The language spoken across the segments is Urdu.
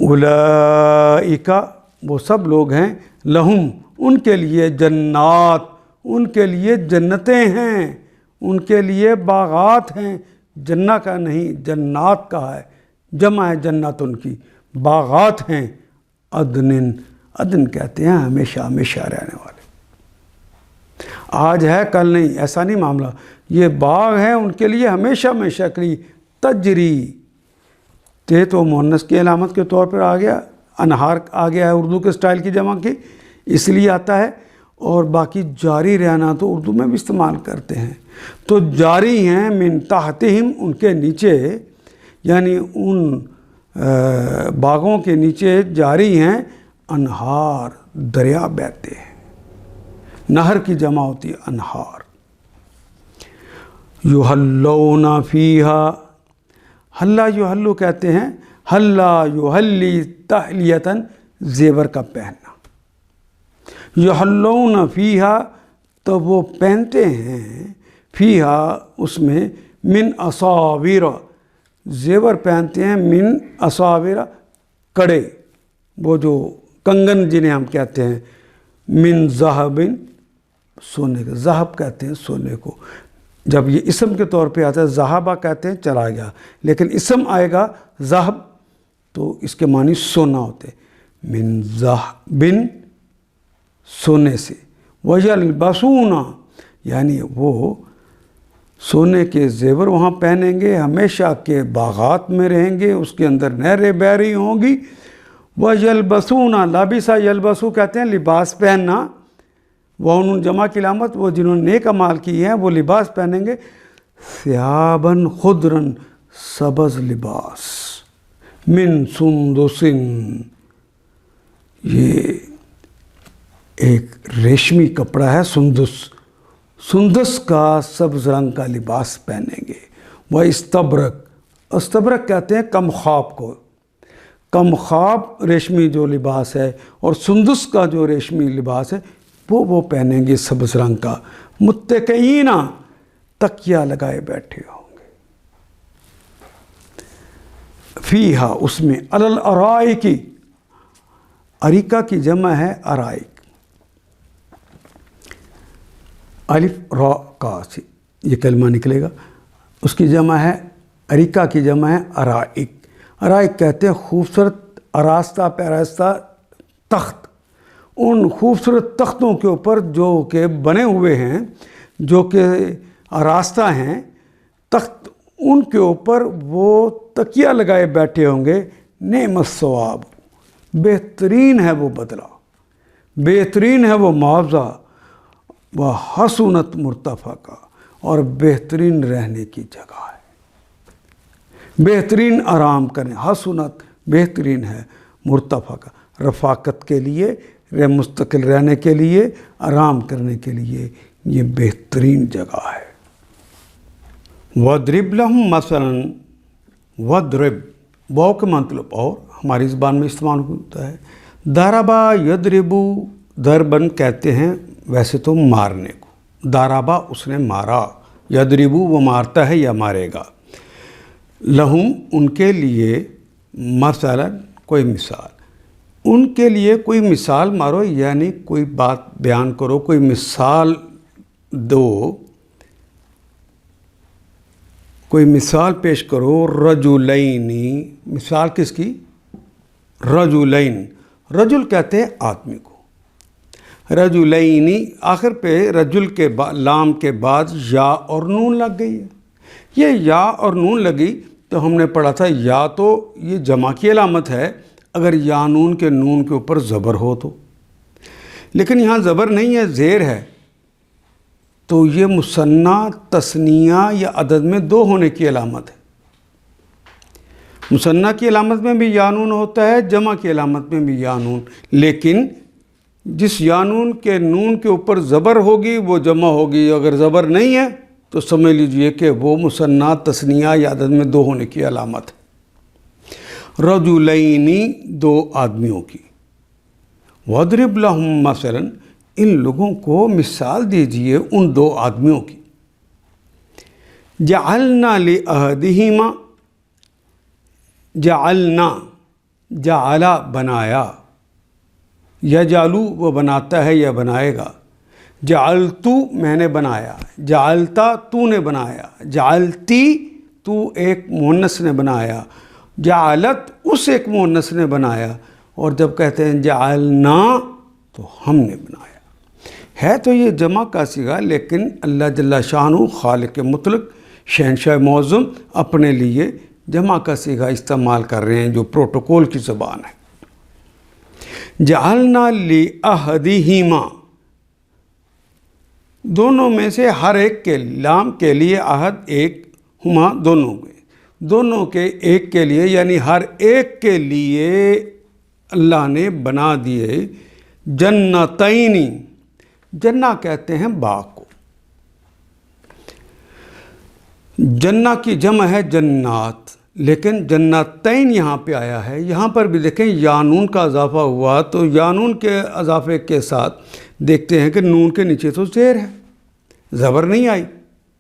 اولئک وہ سب لوگ ہیں، لہم ان کے لیے جنات ان کے لیے جنتیں ہیں، ان کے لیے باغات ہیں، جنہ کا نہیں جنات کا ہے، جمع ہے جنت ان کی، باغات ہیں، عدن کہتے ہیں ہمیشہ ہمیشہ رہنے والے، آج ہے کل نہیں، ایسا نہیں معاملہ، یہ باغ ہیں ان کے لیے ہمیشہ ہمیشہ کے لیے، تجری تو مؤنث کی علامت کے طور پر آ گیا، انہار آ گیا ہے اردو کے سٹائل کی جمع کی، اس لیے آتا ہے، اور باقی جاری رہنا تو اردو میں بھی استعمال کرتے ہیں، تو جاری ہیں من تحتہم ان کے نیچے، یعنی ان باغوں کے نیچے جاری ہیں انہار دریا بہتے ہیں، نہر کی جمع ہوتی ہے انہار، یحلون فیہا، حلا یحلو کہتے ہیں، حلا یحلی تحلیتاً زیور کا پہننا، یحلون فیہا تو وہ پہنتے ہیں، فیہا اس میں، من اصاور زیور پہنتے ہیں، من اصاور کڑے، وہ جو کنگن جنہیں ہم کہتے ہیں، من ذہب سونے کا، ذہب کہتے ہیں سونے کو، جب یہ اسم کے طور پہ آتا ہے ذہبہ کہتے ہیں چلا گیا، لیکن اسم آئے گا ذہب تو اس کے معنی سونا ہوتے، من ذہب سونے سے، وَيَلْبَسُونَ یعنی وہ سونے کے زیور وہاں پہنیں گے، ہمیشہ کے باغات میں رہیں گے، اس کے اندر نہریں بہہ رہی ہوں گی، وَيَلْبَسُونَ لَبِسَ یلبسو کہتے ہیں لباس پہننا، وہ ان جمع کی علامت، وہ جنہوں نے نیک اعمال کی ہیں وہ لباس پہنیں گے، ثیاباً خضراً سبز لباس، من سندس یہ ایک ریشمی کپڑا ہے سندس کا سبز رنگ کا لباس پہنیں گے، وہ استبرق کہتے ہیں کم خواب کو، کم خواب ریشمی جو لباس ہے، اور سندس کا جو ریشمی لباس ہے وہ پہنیں گے سبز رنگ کا، متکئین تکیہ لگائے بیٹھے ہوں گے، فیہا اس میں، علی الارائک اریکہ کی جمع ہے ارائک، الف را کا سے یہ کلمہ نکلے گا، اس کی جمع ہے اریکہ کی جمع ہے ارائک، ارائک کہتے ہیں خوبصورت آراستہ پیراستہ تخت، ان خوبصورت تختوں کے اوپر جو کہ بنے ہوئے ہیں، جو کہ آراستہ ہیں تخت، ان کے اوپر وہ تکیہ لگائے بیٹھے ہوں گے، نعم الثواب بہترین ہے وہ بدلہ، بہترین ہے وہ معاوضہ، وہ حسنت مرتفقہ اور بہترین رہنے کی جگہ ہے، بہترین آرام کریں، حسنت بہترین ہے، مرتفقہ رفاقت کے لیے، مستقل رہنے کے لیے، آرام کرنے کے لیے یہ بہترین جگہ ہے۔ وَاضْرِبْ لَهُمْ مَثَلًا وَاضْرِبْ واو کا مطلب اور ہماری زبان میں استعمال ہوتا ہے، ضربا یضربو، ضربن کہتے ہیں ویسے تو مارنے کو، ضربا اس نے مارا، یضربو وہ مارتا ہے یا مارے گا، لہم ان کے لیے، مثلا کوئی مثال، ان کے لیے کوئی مثال مارو، یعنی کوئی بات بیان کرو، کوئی مثال دو، کوئی مثال پیش کرو، رجلینی، مثال کس کی؟ رجلین، رجل کہتے ہیں آدمی کو، رجلینی آخر پہ رجل کے لام کے بعد یا اور نون لگ گئی ہے، یہ یا اور نون لگی تو ہم نے پڑھا تھا یا تو یہ جمع کی علامت ہے اگر یا نون کے نون کے اوپر زبر ہو تو، لیکن یہاں زبر نہیں ہے، زیر ہے، تو یہ مثنیٰ تثنیہ یا عدد میں دو ہونے کی علامت ہے، مثنیٰ کی علامت میں بھی یا نون ہوتا ہے، جمع کی علامت میں بھی یا نون، لیکن جس یا نون کے نون کے اوپر زبر ہوگی وہ جمع ہوگی، اگر زبر نہیں ہے تو سمجھ لیجئے کہ وہ مثنیٰ تثنیہ یا عدد میں دو ہونے کی علامت ہے، رجلینی دو آدمیوں کی، وَاضْرِبْ لَهُمْ مَثَلًا ان لوگوں کو مثال دیجئے ان دو آدمیوں کی، جعلنا لأحدہما، جعلنا جعلا بنایا، یجعلو وہ بناتا ہے یا بنائے گا، جعلتو میں نے بنایا، جعلتا تو نے بنایا، جعلتی تو ایک مؤنث نے بنایا، جعلت اس ایک مؤنث نے بنایا، اور جب کہتے ہیں جعلنا تو ہم نے بنایا ہے۔ تو یہ جمع کا صیغہ، لیکن اللہ جل شانہ خالق مطلق شہنشاہ معظم اپنے لیے جمع کا صیغہ استعمال کر رہے ہیں جو پروٹوکول کی زبان ہے۔ جعلنا لأحدہما، دونوں میں سے ہر ایک کے، لام کے لیے عہد ایک، ہما دونوں کے ایک کے لیے، یعنی ہر ایک کے لیے اللہ نے بنا دیے جنتین، جنہ کہتے ہیں باغ کو، جنہ کی جمع ہے جنات، لیکن جنتین یہاں پہ آیا ہے۔ یہاں پر بھی دیکھیں یانون کا اضافہ ہوا، تو یانون کے اضافے کے ساتھ دیکھتے ہیں کہ نون کے نیچے تو زیر ہے، زبر نہیں آئی،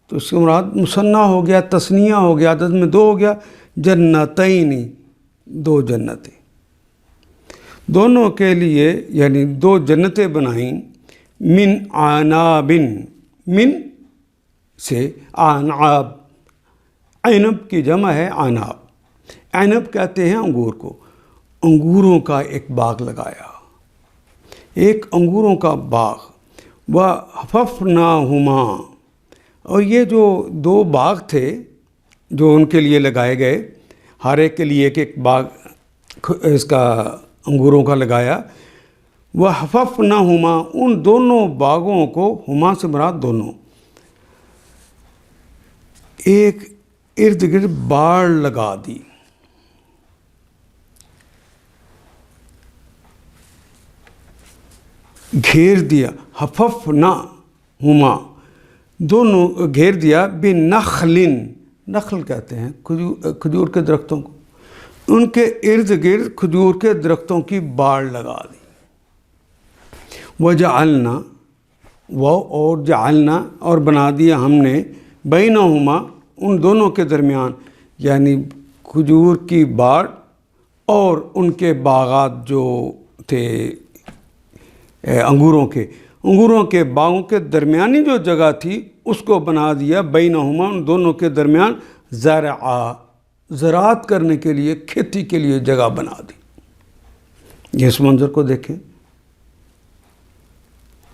تو اس کے مراد مثنیٰ ہو گیا، تثنیہ ہو گیا، عدد میں دو ہو گیا، جنتین دو جنتیں، دونوں کے لیے یعنی دو جنتیں بنائیں، من عناب، من سے عناب، عنب کی جمع ہے عناب، عنب کہتے ہیں انگور کو، انگوروں کا ایک باغ لگایا، ایک انگوروں کا باغ، وَحَفَفْنَاهُمَا، اور یہ جو دو باغ تھے جو ان کے لیے لگائے گئے، ہر ایک کے لیے ایک ایک باغ اس کا انگوروں کا لگایا، وَحَفَفْنَاهُمَا، ان دونوں باغوں کو، ہما سے مراد دونوں، ایک ارد گرد باڑ لگا دی، گھیر دیا، حففناہما دونوں گھیر دیا، بنخل، نخل کہتے ہیں کھجور کے درختوں کو، ان کے ارد گرد کھجور کے درختوں کی باڑ لگا دی، وجعلنا، اور جعلنا اور بنا دیا ہم نے، بینہما ان دونوں کے درمیان، یعنی کھجور کی باڑ اور ان کے باغات جو تھے انگوروں کے باغوں کے درمیانی جو جگہ تھی اس کو بنا دیا، بینہما ان دونوں کے درمیان، زرعا زراعت کرنے کے لیے، کھیتی کے لیے جگہ بنا دی۔ اس منظر کو دیکھیں،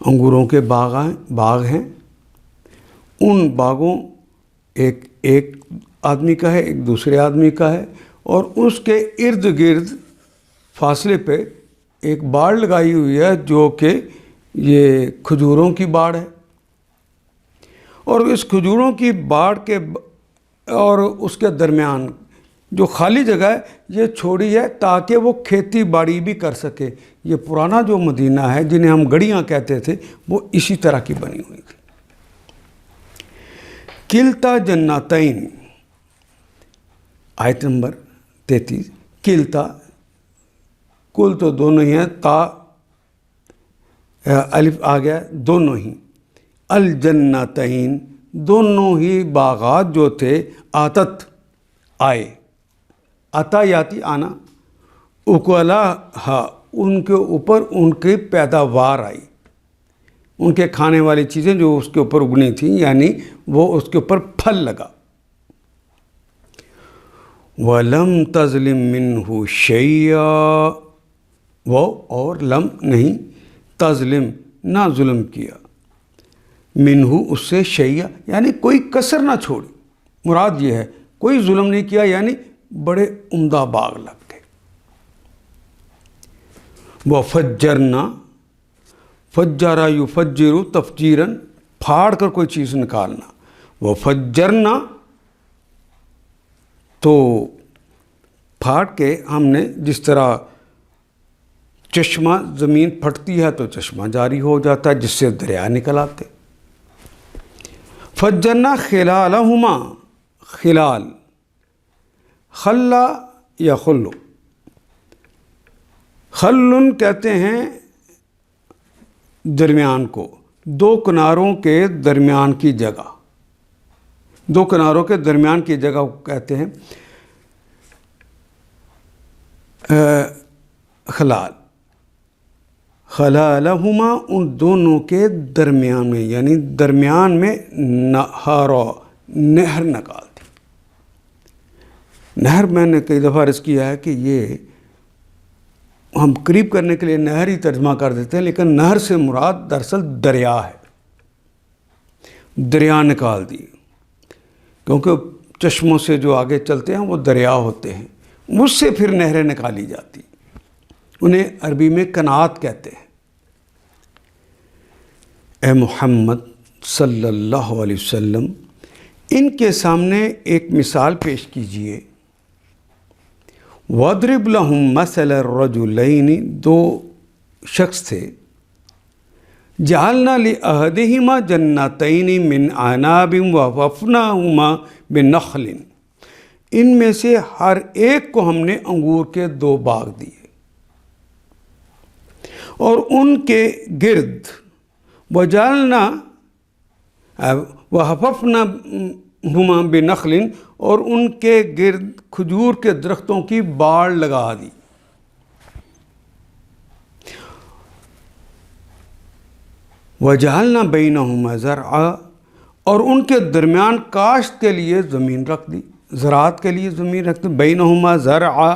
انگوروں کے باغ ہیں، ان باغوں ایک آدمی کا ہے، ایک دوسرے آدمی کا ہے، اور اس کے ارد گرد فاصلے پہ ایک باڑ لگائی ہوئی ہے جو کہ یہ کھجوروں کی باڑ ہے، اور اس کھجوروں کی باڑ کے اور اس کے درمیان جو خالی جگہ ہے یہ چھوڑی ہے تاکہ وہ کھیتی باڑی بھی کر سکے۔ یہ پرانا جو مدینہ ہے جنہیں ہم گڑیاں کہتے تھے وہ اسی طرح کی بنی ہوئی تھی۔ کلتا جنتین، آیت نمبر 33، کلتا، کل تو دونوں ہی ہیں، تا الف آ گیا، دونوں ہی، الجنتین دونوں ہی باغات جو تھے، آتت آئے، عطا یاتی آنا، اکلہا ان کے اوپر ان کی پیداوار آئی، ان کے کھانے والی چیزیں جو اس کے اوپر اگنی تھیں، یعنی وہ اس کے اوپر پھل لگا، وَلَمْ تَظْلِمْ مِنْهُ شَيْئًا، وہ اور لم نہیں، تظلم نہ ظلم کیا، منہ اس سے شیئا یعنی کوئی کسر نہ چھوڑی، مراد یہ ہے کوئی ظلم نہیں کیا، یعنی بڑے عمدہ باغ لگ گئے۔ وَفَجَّرْنَا، فجرا یفجر تفجیراً، پھاڑ کر کوئی چیز نکالنا، وَفَجَّرْنَا تو پھاڑ کے ہم نے، جس طرح چشمہ زمین پھٹتی ہے تو چشمہ جاری ہو جاتا ہے جس سے دریا نکل آتے، فجرنا خلالہما، خلال، خلا یا خلو، خلن کہتے ہیں درمیان کو، دو کناروں کے درمیان کی جگہ، دو کناروں کے درمیان کی جگہ کو کہتے ہیں خلال، خلالہما ان دونوں کے درمیان میں، یعنی درمیان میں نہارا نہر نکال دی۔ نہر میں نے کئی دفعہ عرض کیا ہے کہ یہ ہم قریب کرنے کے لیے نہر ہی ترجمہ کر دیتے ہیں، لیکن نہر سے مراد دراصل دریا ہے، دریا نکال دی، کیونکہ چشموں سے جو آگے چلتے ہیں وہ دریا ہوتے ہیں، مجھ سے پھر نہریں نکالی جاتی، انہیں عربی میں قنات کہتے ہیں۔ اے محمد صلی اللہ علیہ وسلم ان کے سامنے ایک مثال پیش کیجئے۔ وَاضْرِبْ لَهُمْ مَثَلَ الرَّجُلَيْنِ، دو شخص تھے، جعلنا لأحدهما جنتین من عناب وحففناهما بنخل، ان میں سے ہر ایک کو ہم نے انگور کے 2 باغ دیے اور ان کے گرد وجعلنا وحففناهما بنخل، اور ان کے گرد کھجور کے درختوں کی باڑ لگا دی۔ وجعلنا بینہما زرعا، اور ان کے درمیان کاشت کے لیے زمین رکھ دی، زراعت کے لیے زمین رکھ دی، بینہما زرعا،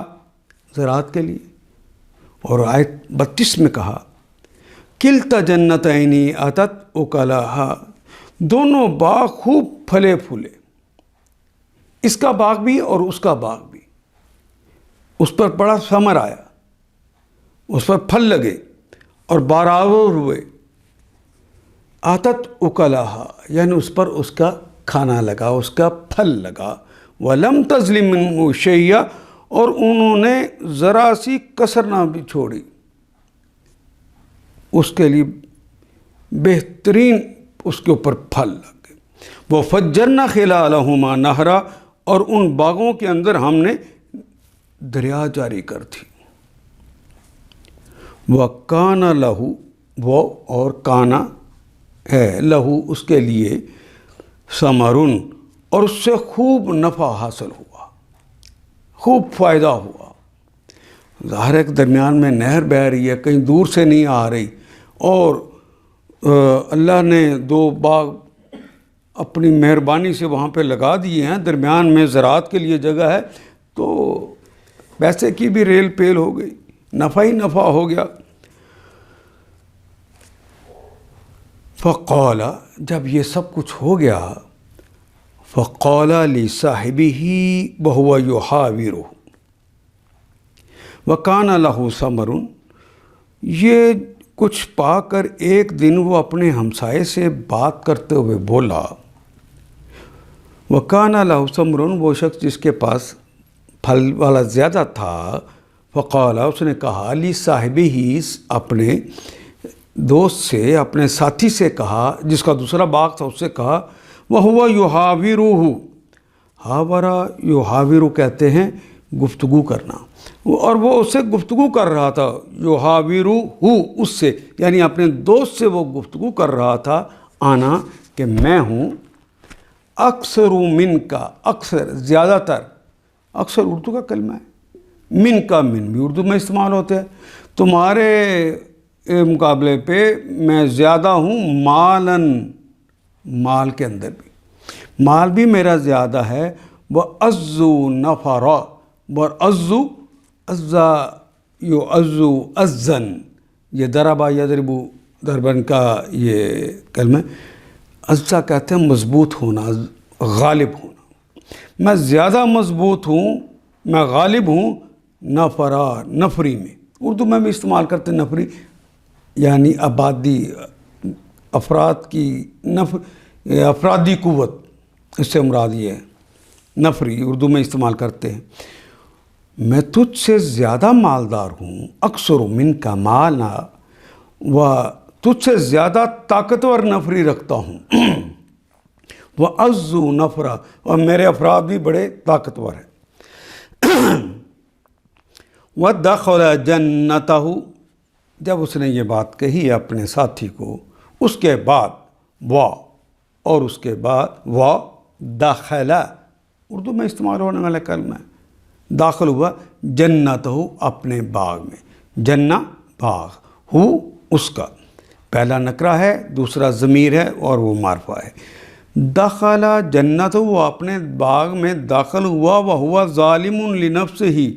زراعت کے لیے۔ اور آیت 32 میں کہا کلتا جنتین آتت اکلہا، دونوں باغ خوب پھلے پھولے، اس کا باغ بھی اور اس کا باغ بھی، اس پر بڑا ثمر آیا، اس پر پھل لگے اور برابر ہوئے۔ آتت اکلہا یعنی اس پر اس کا کھانا لگا، اس کا پھل لگا۔ ولم تظلم منہ شیئا، اور انہوں نے ذرا سی کسر نہ بھی چھوڑی، اس کے لیے بہترین اس کے اوپر پھل لگ گئے۔ وفجرنا خلالہما نہرا، اور ان باغوں کے اندر ہم نے دریا جاری کر دی۔ وَكَانَ لَهُ، وہ اور کانا ہے، لہو اس کے لیے، ثمرن، اور اس سے خوب نفع حاصل ہوا، خوب فائدہ ہوا۔ ظاہر ہے کہ درمیان میں نہر بہہ رہی ہے، کہیں دور سے نہیں آ رہی، اور اللہ نے 2 باغ اپنی مہربانی سے وہاں پہ لگا دیے ہیں، درمیان میں زراعت کے لیے جگہ ہے، تو پیسے کی بھی ریل پیل ہو گئی، نفع ہی نفع ہو گیا۔ فقال، جب یہ سب کچھ ہو گیا، فقال لصاحبہ وہو یحاورہ، وکان لہ ثمر، یہ کچھ پا کر ایک دن وہ اپنے ہمسائے سے بات کرتے ہوئے بولا، وکان لہ ثمر، وہ شخص جس کے پاس پھل والا زیادہ تھا، فقال، اس نے کہا، لصاحبہ، اپنے دوست سے، اپنے ساتھی سے کہا، جس کا دوسرا باغ تھا، اس سے کہا، وَهُوَ يُحَاوِرُهُ، حاورہ یحاورُ کہتے ہیں گفتگو کرنا، اور وہ اس سے گفتگو کر رہا تھا، یحاورُهُ، اس سے یعنی اپنے دوست سے وہ گفتگو کر رہا تھا، آنا کہ میں ہوں، اکثر من کا، اکثر زیادہ تر، اکثر اردو کا کلمہ ہے، من کا، من بھی اردو میں استعمال ہوتے ہیں، تمہارے مقابلے پہ میں زیادہ ہوں، مالن، مال کے اندر بھی، مال بھی میرا زیادہ ہے، وَأَعَزُّ نَفَرًا، وَأَعَزُّ، عَزَّ یُعَزُّ عَزًّا، یہ ضربہ یضرب ضربن کا یہ کلمہ، عزّ کہتے ہیں مضبوط ہونا، غالب ہونا، میں زیادہ مضبوط ہوں، میں غالب ہوں، نفرا، نفری میں، اردو میں بھی استعمال کرتے ہیں نفری، یعنی آبادی، افراد کی افرادی قوت، اس سے مراد یہ ہے، نفری اردو میں استعمال کرتے ہیں۔ میں تجھ سے زیادہ مالدار ہوں، اکثر من کا مالا، و تجھ سے زیادہ طاقتور نفری رکھتا ہوں، وَأَعَزُّ نَفْرًا، اور میرے افراد بھی بڑے طاقتور ہیں۔ وَدَخَلَ جَنَّتَهُ، جب اس نے یہ بات کہی اپنے ساتھی کو، اس کے بعد اور اس کے بعد داخلہ، اردو میں استعمال ہونے والا کلمہ ہے، داخل ہوا جنت ہو اپنے باغ میں، جنہ باغ، ہو اس کا، پہلا نکرہ ہے، دوسرا ضمیر ہے اور وہ معرفہ ہے۔ دخل جنت، وہ اپنے باغ میں داخل ہوا، وہوا ظالم لنفسہ،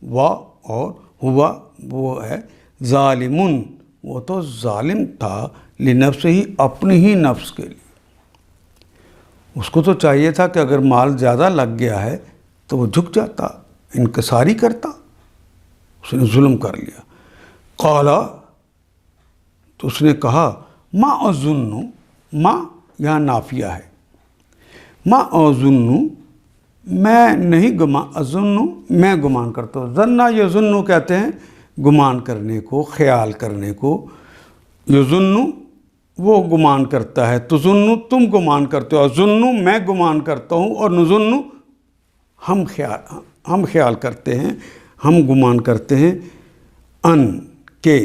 و اور ہوا وہ ہے ظالم، وہ تو ظالم تھا، لنفسہ اپنی ہی نفس کے لیے۔ اس کو تو چاہیے تھا کہ اگر مال زیادہ لگ گیا ہے تو وہ جھک جاتا، انکساری کرتا، اس نے ظلم کر لیا۔ قال، تو اس نے کہا، ما اظن، ما یہاں نافیہ ہے، ما اظن میں نہیں اظن میں گمان کرتا ہوں، ظن یظن کہتے ہیں گمان کرنے کو، خیال کرنے کو، یظن وہ گمان کرتا ہے، تظن تم گمان کرتے ہو، اظن میں گمان کرتا ہوں، اور نظن ہم خیال کرتے ہیں، ہم گمان کرتے ہیں، ان کے،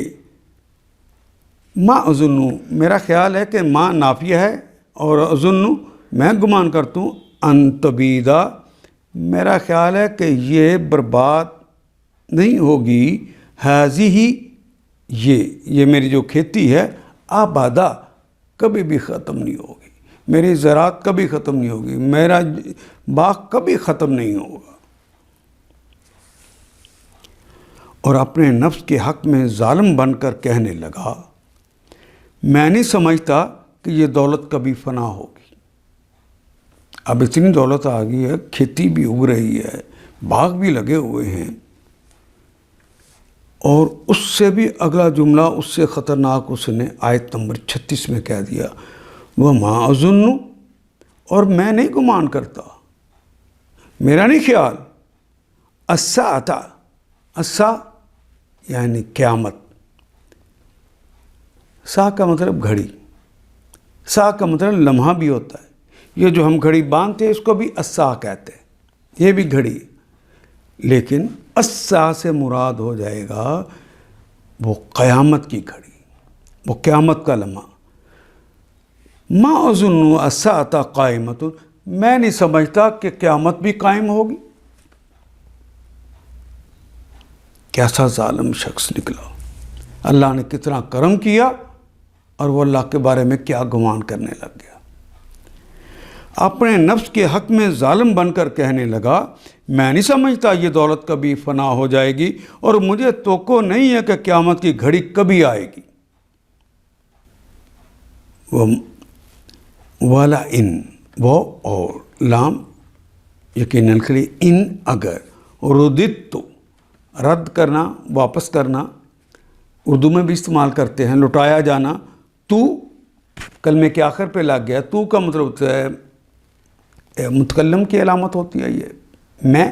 ما اظن میرا خیال ہے کہ ما نافیہ ہے، اور اظن میں گمان کرتا ہوں، ان تبیدہ میرا خیال ہے کہ یہ برباد نہیں ہوگی، ہذہ یہ میری جو کھیتی ہے، آبادہ کبھی بھی ختم نہیں ہوگی، میری زراعت کبھی ختم نہیں ہوگی، میرا باغ کبھی ختم نہیں ہوگا۔ اور اپنے نفس کے حق میں ظالم بن کر کہنے لگا، میں نہیں سمجھتا کہ یہ دولت کبھی فنا ہوگی۔ اب اتنی دولت آ گئی ہے، کھیتی بھی اگ رہی ہے، باغ بھی لگے ہوئے ہیں، اور اس سے بھی اگلا جملہ اس سے خطرناک اس نے آیت نمبر 36 میں کہہ دیا، وَمَا أَظُنُّ، اور میں نہیں گمان کرتا، میرا نہیں خیال، الساعۃ، الساعہ یعنی قیامت، سا کا مطلب گھڑی، سا کا مطلب لمحہ بھی ہوتا ہے، یہ جو ہم گھڑی باندھتے ہیں اس کو بھی الساعہ کہتے ہیں، یہ بھی گھڑی، لیکن الساعہ سے مراد ہو جائے گا وہ قیامت کی گھڑی، وہ قیامت کا لمحہ۔ ما اظن الساعۃ قائمۃ، میں نہیں سمجھتا کہ قیامت بھی قائم ہوگی۔ کیسا ظالم شخص نکلا، اللہ نے کتنا کرم کیا اور وہ اللہ کے بارے میں کیا گمان کرنے لگ گیا۔ اپنے نفس کے حق میں ظالم بن کر کہنے لگا، میں نہیں سمجھتا یہ دولت کبھی فنا ہو جائے گی، اور مجھے توقع نہیں ہے کہ قیامت کی گھڑی کبھی آئے گی۔ والا ان، وہ اور لام یقیناً کے لیے، ان اگر، رددت تو رد کرنا، واپس کرنا، اردو میں بھی استعمال کرتے ہیں، لٹایا جانا، تو کلمے کے آخر پہ لگ گیا، تو کا مطلب ہوتا ہے متکلم کی علامت ہوتی ہے، یہ میں،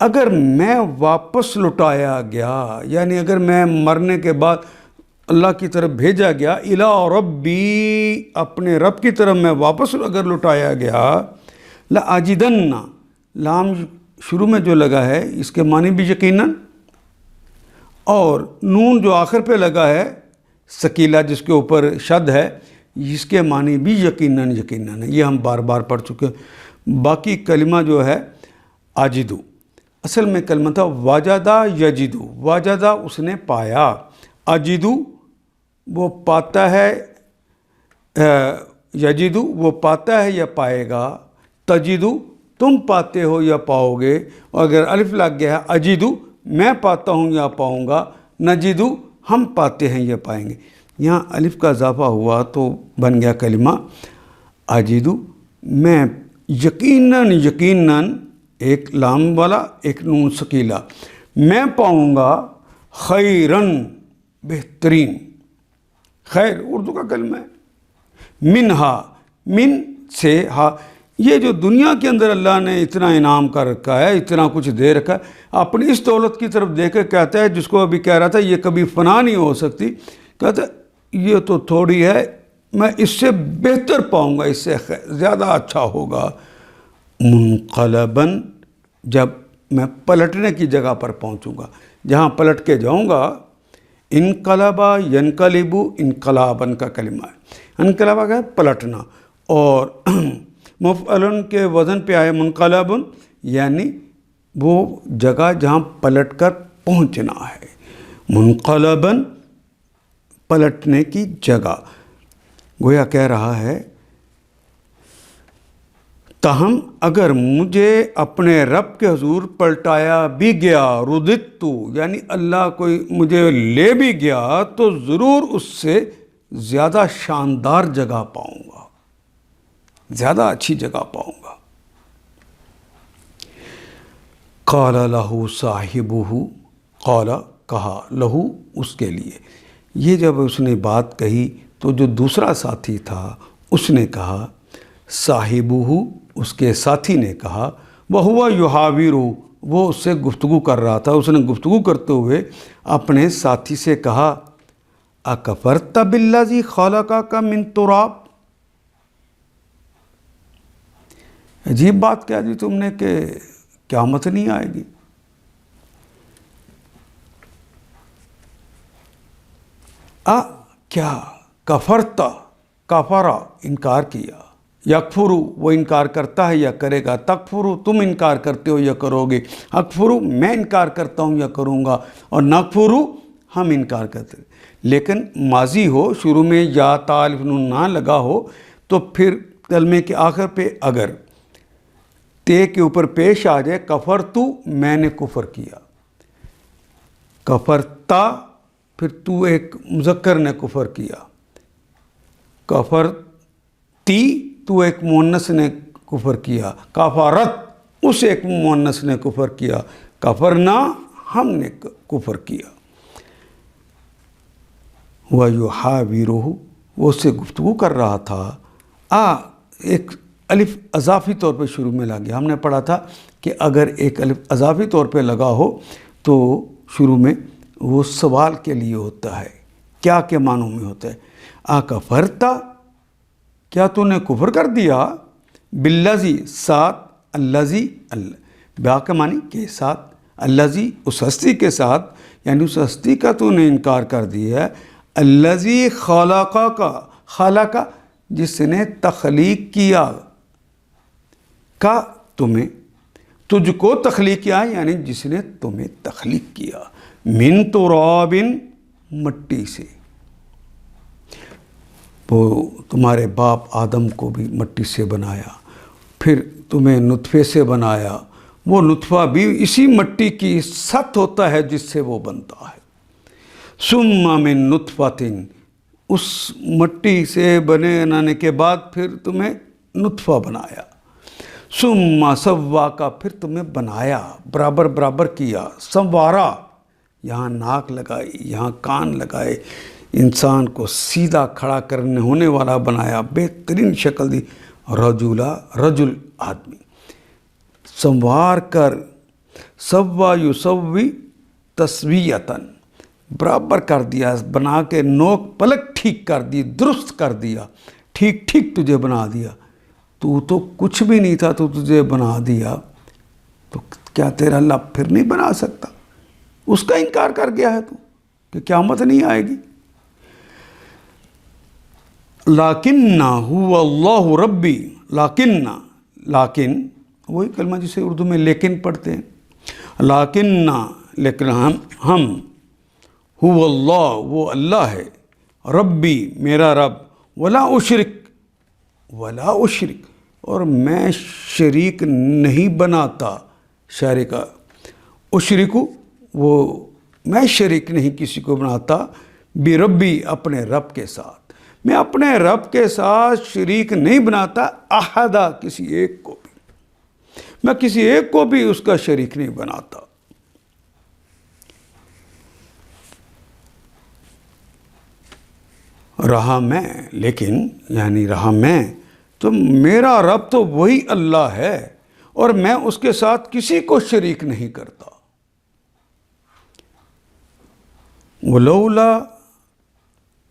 اگر میں واپس لٹایا گیا، یعنی اگر میں مرنے کے بعد اللہ کی طرف بھیجا گیا، الی ربی، اپنے رب کی طرف میں واپس اگر لٹایا گیا، لاجدن، لام شروع میں جو لگا ہے اس کے معنی بھی یقیناً، اور نون جو آخر پہ لگا ہے ثقیلہ جس کے اوپر شد ہے، اس کے معنی بھی یقیناً یقیناً ہے، یہ ہم بار بار پڑھ چکے ہیں۔ باقی کلمہ جو ہے آجدو، اصل میں کلمہ تھا واجدہ یجدو، واجدہ اس نے پایا، اجدو وہ پاتا ہے، یجدو وہ پاتا ہے یا پائے گا، تجدو تم پاتے ہو یا پاؤ گے، اور اگر الف لگ گیا ہے اجدو میں پاتا ہوں یا پاؤں گا، نجدو ہم پاتے ہیں یا پائیں گے، یہاں الف کا اضافہ ہوا تو بن گیا کلمہ اجدو، میں یقیناً یقیناً، ایک لام والا ایک نون ثقیلہ، میں پاؤں گا خیرن بہترین، خیر اردو کا کلمہ ہے، منہا من سے، ہا یہ جو دنیا کے اندر اللہ نے اتنا انعام کر رکھا ہے، اتنا کچھ دے رکھا ہے، اپنی اس دولت کی طرف دیکھ کے کہتا ہے، جس کو ابھی کہہ رہا تھا یہ کبھی فنا نہیں ہو سکتی، کہتا ہے یہ تو تھوڑی ہے، میں اس سے بہتر پاؤں گا، اس سے زیادہ اچھا ہوگا، منقلباً جب میں پلٹنے کی جگہ پر پہنچوں گا، جہاں پلٹ کے جاؤں گا، انقلبا ینقلبو انقلاباً کا کلمہ ہے، انقلبا کا پلٹنا، اور مفعلن کے وزن پہ آئے منقلبن، یعنی وہ جگہ جہاں پلٹ کر پہنچنا ہے، منقلباً پلٹنے کی جگہ. گویا کہہ رہا ہے تاہم اگر مجھے اپنے رب کے حضور پلٹایا بھی گیا، رددت یعنی اللہ کوئی مجھے لے بھی گیا، تو ضرور اس سے زیادہ شاندار جگہ پاؤں گا، زیادہ اچھی جگہ پاؤں گا. قال لہو صاحبہ، قال کہا، لہو اس کے لیے. یہ جب اس نے بات کہی تو جو دوسرا ساتھی تھا اس نے کہا، صاحبہ اس کے ساتھی نے کہا، وہو یحاورہ وہ اس سے گفتگو کر رہا تھا. اس نے گفتگو کرتے ہوئے اپنے ساتھی سے کہا، اکفرت بالذی خلقک من تراب، عجیب بات کہہ دی تم نے کہ قیامت نہیں آئے گی. کیا کفرتا، کفرا انکار کیا، یکفرو وہ انکار کرتا ہے یا کرے گا، تکفرو تم انکار کرتے ہو یا کرو گے، اکفرو میں انکار کرتا ہوں یا کروں گا، اور نکفرو ہم انکار کرتے ہیں. لیکن ماضی ہو، شروع میں یا تالف نون نہ لگا ہو تو پھر کلمے کے آخر پہ اگر تے کے اوپر پیش آ جائے، کفرتو میں نے کفر کیا، کفرتا پھر تو ایک مذکر نے کفر کیا، کفرتی تو ایک مؤنث نے کفر کیا، کفرت اس ایک مؤنث نے کفر کیا، کفرنا ہم نے کفر کیا. وَيُحَاوِرُهُ وہ اس سے گفتگو کر رہا تھا. ایک الف اضافی طور پہ شروع میں لگا. ہم نے پڑھا تھا کہ اگر ایک الف اضافی طور پہ لگا ہو تو شروع میں وہ سوال کے لیے ہوتا ہے، کیا کے معنوں میں ہوتا ہے. کفرتا کیا تو نے کفر کر دیا، بالذی ساتھ، الذی با کے معنی کے ساتھ، الذی اس ہستی کے ساتھ، یعنی اس ہستی کا تو نے انکار کر دیا ہے، الذی خلق جس نے تخلیق کیا، کا تمہیں، تجھ کو تخلیق کیا یعنی جس نے تمہیں تخلیق کیا، من تراب مٹی سے. وہ تمہارے باپ آدم کو بھی مٹی سے بنایا، پھر تمہیں نطفے سے بنایا، وہ نطفہ بھی اسی مٹی کی سط ہوتا ہے جس سے وہ بنتا ہے. ثم من نطفۃ اس مٹی سے بنانے کے بعد پھر تمہیں نطفہ بنایا. ثم سواک پھر تمہیں بنایا، برابر برابر کیا، سوارا یہاں ناک لگائی، یہاں کان لگائے، انسان کو سیدھا کھڑا کرنے ہونے والا بنایا، بہترین شکل دی. رجل آدمی، سنوار کر، سوا یسوی تسویتاً برابر کر دیا، بنا کے نوک پلک ٹھیک کر دی، درست کر دیا، ٹھیک ٹھیک تجھے بنا دیا. تو کچھ بھی نہیں تھا، تو تجھے بنا دیا، تو کیا تیرا اللہ پھر نہیں بنا سکتا؟ اس کا انکار کر گیا ہے تو کہ قیامت نہیں آئے گی. لیکن هو اللہ ربی، لیکن وہی کلمہ جسے اردو میں لیکن پڑھتے ہیں. لیکن ہم هو اللہ وہ اللہ ہے، ربی میرا رب، ولا اشرک اور میں شریک نہیں بناتا. شریک اشرکو وہ میں شریک نہیں کسی کو بناتا، بربی اپنے رب کے ساتھ، میں اپنے رب کے ساتھ شریک نہیں بناتا، احدا کسی ایک کو بھی، میں کسی ایک کو بھی اس کا شریک نہیں بناتا. رہا میں، لیکن یعنی رہا میں تو میرا رب تو وہی اللہ ہے اور میں اس کے ساتھ کسی کو شریک نہیں کرتا. ولولا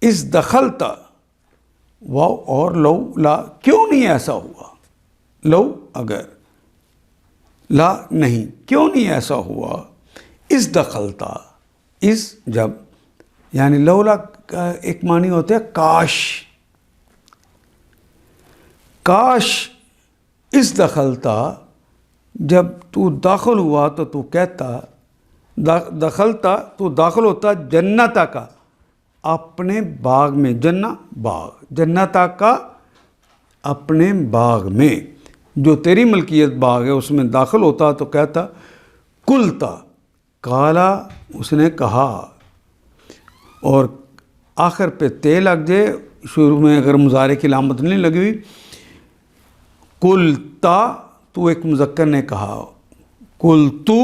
اس دخلتا، واو اور لولا کیوں نہیں ایسا ہوا، لو اگر، لا نہیں کیوں نہیں ایسا ہوا، اس دخلتا اس جب، یعنی لولا کا ایک معنی ہوتا ہے کاش اس دخلتا جب تو داخل ہوا تو کہتا دخلتا تو داخل ہوتا جنتا کا، اپنے باغ میں، باغ، جنتا کا اپنے باغ میں، جو تیری ملکیت باغ ہے اس میں داخل ہوتا تو کہتا کلتا، کالا اس نے کہا، اور آخر پہ تے لگ جائے، شروع میں اگر مضارع کی علامت نہیں لگی ہوئی، کلتا تو ایک مذکر نے کہا، کلتو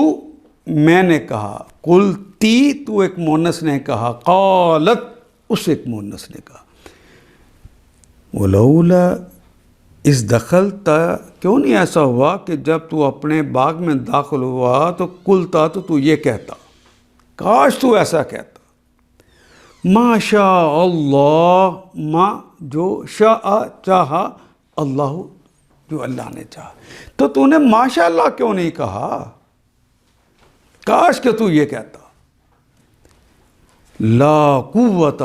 میں نے کہا، کلتی تو ایک مونس نے کہا، قالت اس ایک مونس نے کہا۔ ولولا اس دخلتا، کیوں نہیں ایسا ہوا کہ جب تو اپنے باغ میں داخل ہوا تو کلتا تو یہ کہتا، کاش تو ایسا کہتا، ما شاء اللہ، ما جو شاء چاہا، اللہ جو اللہ نے چاہا، تو نے ماشاء اللہ کیوں نہیں کہا؟ کاش کہ تو یہ کہتا۔ لا قوت،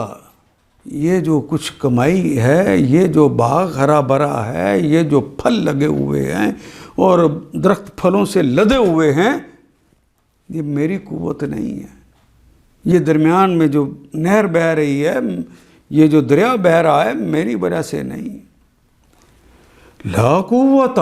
یہ جو کچھ کمائی ہے، یہ جو باغ ہرا بھرا ہے، یہ جو پھل لگے ہوئے ہیں اور درخت پھلوں سے لدے ہوئے ہیں، یہ میری قوت نہیں ہے۔ یہ درمیان میں جو نہر بہہ رہی ہے، یہ جو دریا بہہ رہا ہے، میری وجہ سے نہیں۔ لا قوت،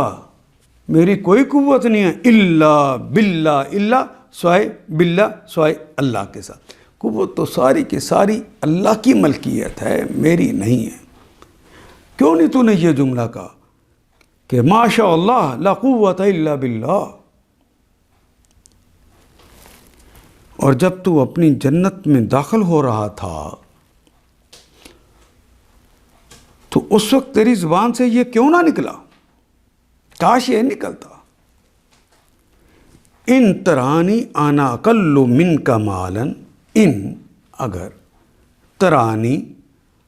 میری کوئی قوت نہیں ہے، الا باللہ، الا سوائے باللہ، سوائے اللہ کے ساتھ۔ قوت تو ساری کی ساری اللہ کی ملکیت ہے، میری نہیں ہے۔ کیوں نہیں تو نے یہ جملہ کہا کہ ما شاء اللہ لا قوت الا باللہ؟ اور جب تو اپنی جنت میں داخل ہو رہا تھا تو اس وقت تیری زبان سے یہ کیوں نہ نکلا؟ کاش یہ نکلتا۔ ان ترانی انا اقل منک مالا، ان اگر، ترانی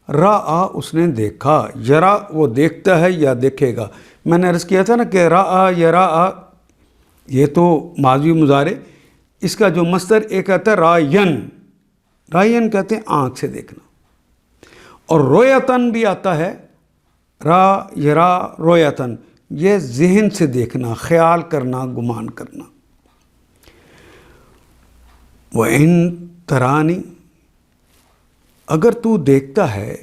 راآ اس نے دیکھا، یرا وہ دیکھتا ہے یا دیکھے گا۔ میں نے عرض کیا تھا نا کہ راآ یرا، یہ تو ماضی مضارع، اس کا جو مصدر ایک آتا ہے رائین، رائین کہتے ہیں آنکھ سے دیکھنا، اور رویتن بھی آتا ہے، را یرا رویتن، یہ ذہن سے دیکھنا، خیال کرنا، گمان کرنا۔ وَإِن ترانی، اگر تو دیکھتا ہے،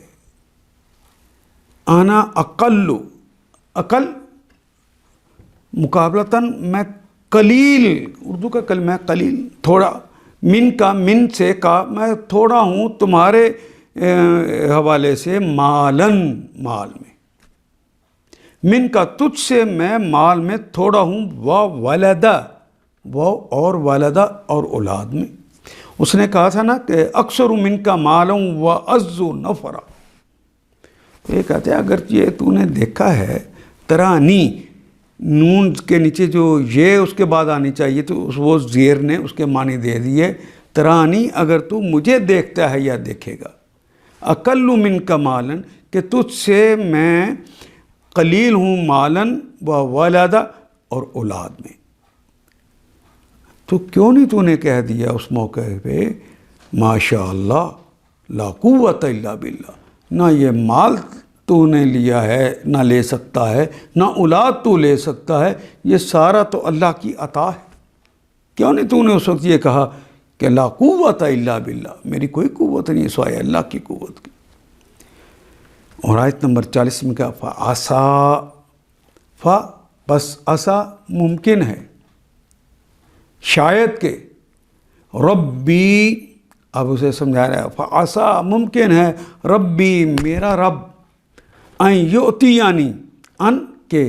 آنا اقل، اقل مقابلتاً میں قلیل، اردو کا کلمہ ہے قلیل، تھوڑا، من کا، من سے کا، میں تھوڑا ہوں تمہارے حوالے سے، مالن، مال میں، من کا تجھ سے میں مال میں تھوڑا ہوں، ولدہ، وہ اور ولدہ اور اولاد میں۔ اس نے کہا تھا نا کہ اکثر من کا مالوں و عز نفرا، تو یہ کہتے ہیں اگر یہ تو نے دیکھا ہے، ترانی، نون کے نیچے جو یہ اس کے بعد آنی چاہیے تو وہ زیر نے اس کے معنی دے دیے، ترانی اگر تو مجھے دیکھتا ہے یا دیکھے گا، اقل من کا مالن، کہ تجھ سے میں قلیل ہوں، مالن و ولدہ اور اولاد میں، تو کیوں نہیں تو نے کہہ دیا اس موقع پہ ماشاء اللہ لا قوت الا باللہ، نہ یہ مال تو نے لیا ہے، نہ لے سکتا ہے، نہ اولاد تو لے سکتا ہے، یہ سارا تو اللہ کی عطا ہے۔ کیوں نہیں تو نے اس وقت یہ کہا کہ لا قوت الا باللہ، میری کوئی قوت نہیں سوائے اللہ کی قوت کی۔ اور آیت نمبر 40 میں کہا فعسا، بس عسا ممکن ہے، شاید کہ، ربی، اب اسے سمجھا رہا ہے، فعسا ممکن ہے، ربی میرا رب، ان یؤتیانی، ان کے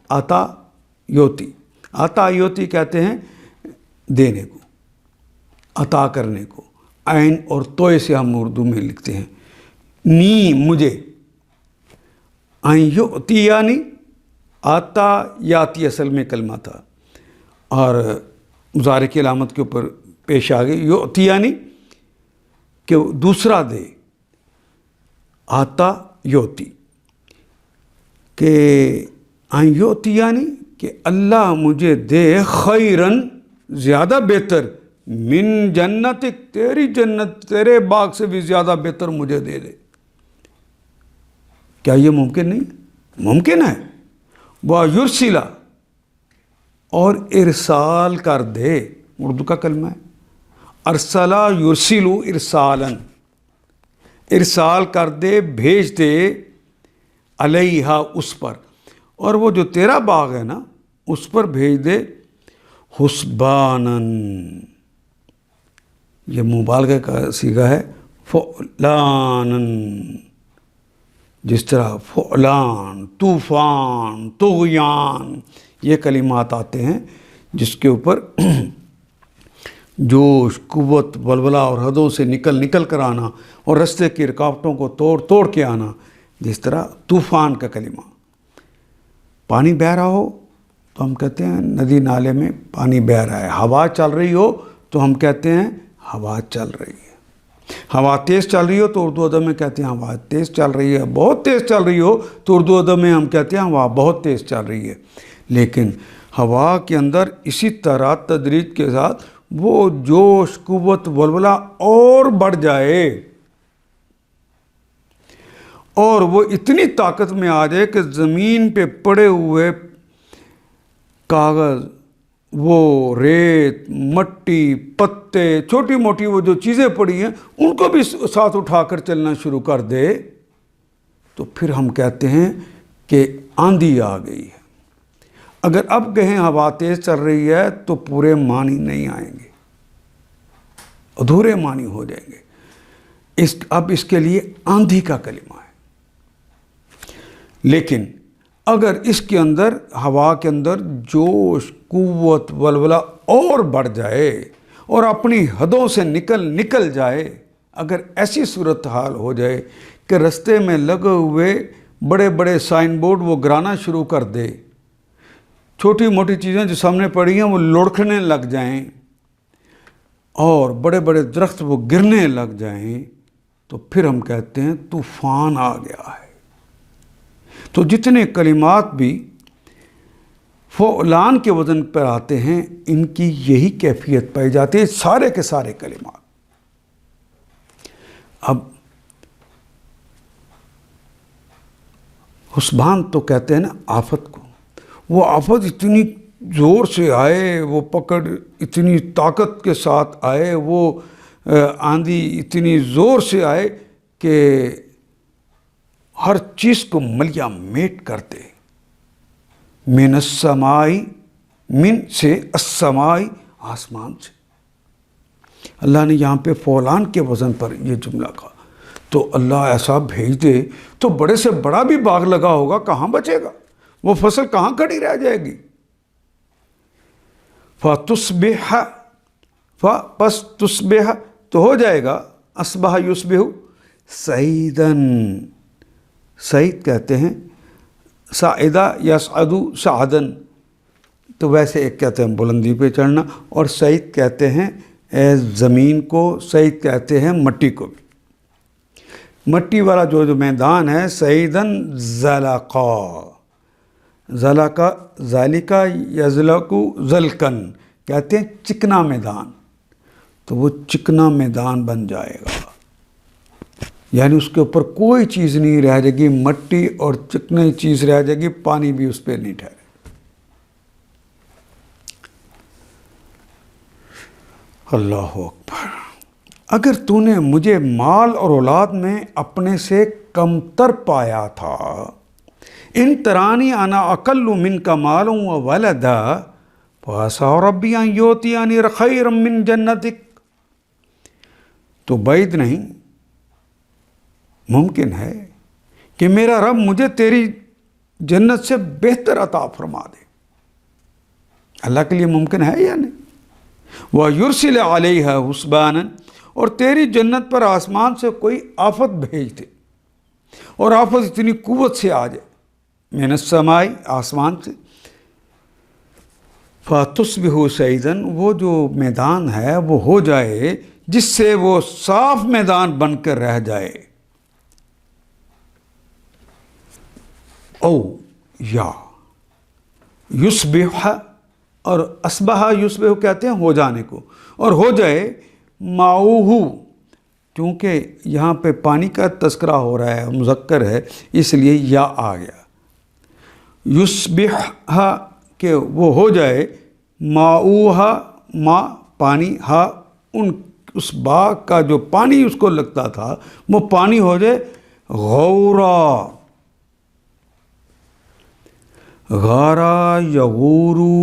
عطا یوتی، عطا یوتی کہتے ہیں دینے کو، عطا کرنے کو، عین اور توئے سے ہم اردو میں لکھتے ہیں، نی مجھے، ان یؤتیانی، عطا یاتی اصل میں کلمہ تھا اور مضارع کی علامت کے اوپر پیش آ گئی، یؤتیانی کہ دوسرا دے، عطا یوتی، کہ ان یؤتیانی کہ اللہ مجھے دے، خیرن زیادہ بہتر، من جنتک تیری جنت، تیرے باغ سے بھی زیادہ بہتر مجھے دے دے۔ کیا یہ ممکن نہیں؟ ممکن ہے۔ وہ یرسلا، اور ارسال کر دے، اردو کا کلمہ ہے، ارسلا یرسلو ارسالن، ارسال کر دے، بھیج دے، علیہا اس پر، اور وہ جو تیرا باغ ہے نا اس پر بھیج دے حسبانن، یہ مبالغہ کا صیغہ ہے، فعلانن، جس طرح فعلان، طوفان، طغیان، یہ کلمات آتے ہیں جس کے اوپر جوش، قوت، ولولہ اور حدوں سے نکل کر آنا اور رستے کی رکاوٹوں کو توڑ کے آنا، جس طرح طوفان کا کلمہ۔ پانی بہہ رہا ہو تو ہم کہتے ہیں ندی نالے میں پانی بہہ رہا ہے، ہوا چل رہی ہو تو ہم کہتے ہیں ہوا چل رہی ہے، ہوا تیز چل رہی ہو تو اردو ادب میں کہتے ہیں ہوا تیز چل رہی ہے، بہت تیز چل رہی ہو تو اردو ادب میں ہم کہتے ہیں ہوا بہت تیز چل رہی ہے۔ لیکن ہوا کے اندر اسی طرح تدریج کے ساتھ وہ جوش، قوت، ولولہ اور بڑھ جائے، اور وہ اتنی طاقت میں آ جائے کہ زمین پہ پڑے ہوئے کاغذ، وہ ریت، مٹی، پتے، چھوٹی موٹی وہ جو چیزیں پڑی ہیں ان کو بھی ساتھ اٹھا کر چلنا شروع کر دے، تو پھر ہم کہتے ہیں کہ آندھی آ گئی ہے۔ اگر اب کہیں ہوا تیز چل رہی ہے تو پورے معنی نہیں آئیں گے، ادھورے معنی ہو جائیں گے، اب اس کے لیے آندھی کا کلمہ ہے۔ لیکن اگر اس کے اندر، ہوا کے اندر جوش، قوت، ولولہ اور بڑھ جائے اور اپنی حدوں سے نکل جائے، اگر ایسی صورتحال ہو جائے کہ رستے میں لگے ہوئے بڑے بڑے سائن بورڈ وہ گرانا شروع کر دے، چھوٹی موٹی چیزیں جو سامنے پڑی ہیں وہ لڑکھنے لگ جائیں، اور بڑے بڑے درخت وہ گرنے لگ جائیں، تو پھر ہم کہتے ہیں طوفان آ گیا ہے۔ تو جتنے کلمات بھی فعلان کے وزن پر آتے ہیں ان کی یہی کیفیت پائی جاتی ہے، سارے کے سارے کلمات۔ اب حسبان تو کہتے ہیں نا آفت کو، وہ آفت اتنی زور سے آئے، وہ پکڑ اتنی طاقت کے ساتھ آئے، وہ آندھی اتنی زور سے آئے کہ ہر چیز کو ملیا میٹ کر دے۔ من السمائی، من سے السمائی، آسمان سے۔ اللہ نے یہاں پہ فعلان کے وزن پر یہ جملہ کہا، تو اللہ ایسا بھیج دے تو بڑے سے بڑا بھی باغ لگا ہوگا کہاں بچے گا، وہ فصل کہاں کھڑی رہ جائے گی۔ فَتُصْبِحَ، پس تصبح تو ہو جائے گا، اصبح یصبح سعیداً، سعید کہتے ہیں، سعیدہ یصعد سعداً، تو ویسے ایک کہتے ہیں بلندی پہ چڑھنا، اور سعید کہتے ہیں زمین کو، سعید کہتے ہیں مٹی کو بھی، مٹی والا جو میدان ہے، سعیداً زلقا، زلقا، ذالکا یزلقو زلقن، کہتے ہیں چکنا میدان، تو وہ چکنا میدان بن جائے گا، یعنی اس کے اوپر کوئی چیز نہیں رہ جائے گی، مٹی اور چکنی چیز رہ جائے گی، پانی بھی اس پہ نہیں ٹھہرے۔ اللہ اکبر۔ اگر تو نے مجھے مال اور اولاد میں اپنے سے کمتر پایا تھا، ان ترانی انا اقل منک مالا وولدا فعسى ربی ان یؤتینی خیرا من جنتک، تو بعید نہیں، ممکن ہے کہ میرا رب مجھے تیری جنت سے بہتر عطا فرما دے۔ اللہ کے لیے ممکن ہے یا نہیں؟ وَيُرْسِلَ عَلَيْهَا حُسْبَانًا، اور تیری جنت پر آسمان سے کوئی آفت بھیج دے، اور آفت اتنی قوت سے آ جائے، مِنَ السَّمَاءِ، آسمان سے، فَتُصْبِحُ سَعِيدًا، وہ جو میدان ہے وہ ہو جائے، جس سے وہ صاف میدان بن کر رہ جائے، او یا یصبح، اور اصبح یصبح کہتے ہیں ہو جانے کو، اور ہو جائے ماؤہ، کیونکہ یہاں پہ پانی کا تذکرہ ہو رہا ہے، مذکر ہے، اس لیے یا آ گیا، یصبح کہ وہ ہو جائے ماؤہا ماں پانی ہا اس باغ کا جو پانی اس کو لگتا تھا وہ پانی ہو جائے غورا، غارا یغورو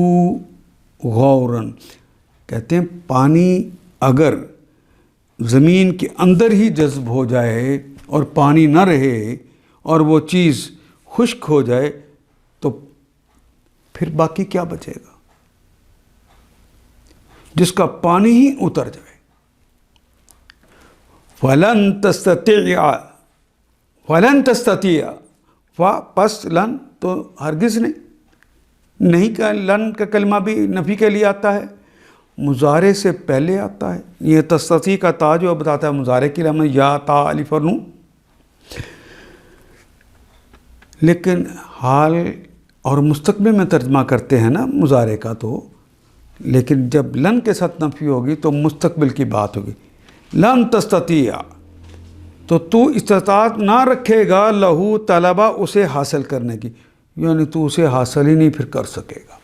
غورن، کہتے ہیں پانی اگر زمین کے اندر ہی جذب ہو جائے اور پانی نہ رہے اور وہ چیز خشک ہو جائے تو پھر باقی کیا بچے گا؟ جس کا پانی ہی اتر جائے. فَلَن تَسْتَطِيعَ فَلَن تَسْتَطِيعَ پس لن تو ہرگز نہیں کہ لن کا کلمہ بھی نفی کے لیے آتا ہے، مضارع سے پہلے آتا ہے. یہ تستطیع کا تا جو بتاتا ہے مضارع کی علامت یا تا الف اور نون، لیکن حال اور مستقبل میں ترجمہ کرتے ہیں نا مضارع کا تو، لیکن جب لن کے ساتھ نفی ہوگی تو مستقبل کی بات ہوگی. لن تستطیع تو استطاعت نہ رکھے گا لہو طلبہ اسے حاصل کرنے کی، یعنی تو اسے حاصل ہی نہیں پھر کر سکے گا.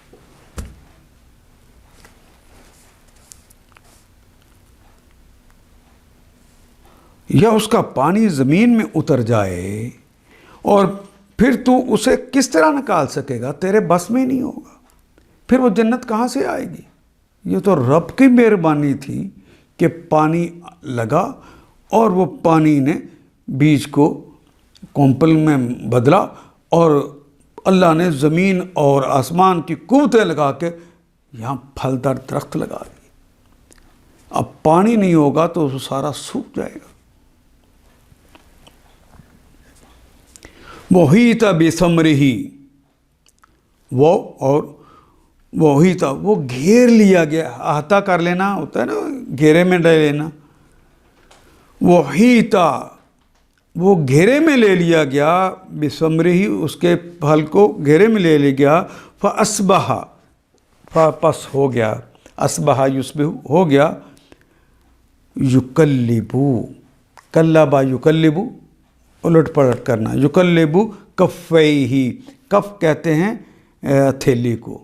یا اس کا پانی زمین میں اتر جائے اور پھر تو اسے کس طرح نکال سکے گا؟ تیرے بس میں نہیں ہوگا. پھر وہ جنت کہاں سے آئے گی؟ یہ تو رب کی مہربانی تھی کہ پانی لگا اور وہ پانی نے بیج کو کومپل میں بدلا اور اللہ نے زمین اور آسمان کی قوتیں لگا کے یہاں پھلدار درخت لگا دی. اب پانی نہیں ہوگا تو وہ سارا سوکھ جائے گا. وَحِيطَ بِثَمْرِهِ وہ گھیر لیا گیا. احاطہ کر لینا ہوتا ہے نا، گھیرے میں لے لینا. وَحِيطَ وہ گھیرے میں لے لیا گیا، بِثَمْرِهِ اس کے پھل کو گھیرے میں لے لیا گیا. فَأَصْبَحَ پس ہو گیا، اصبح یصبح ہو گیا، یقلبو قلبا یقلبو الٹ پلٹ کرنا، یقلبو کفیہ، کف کہتے ہیں ہتھیلی کو،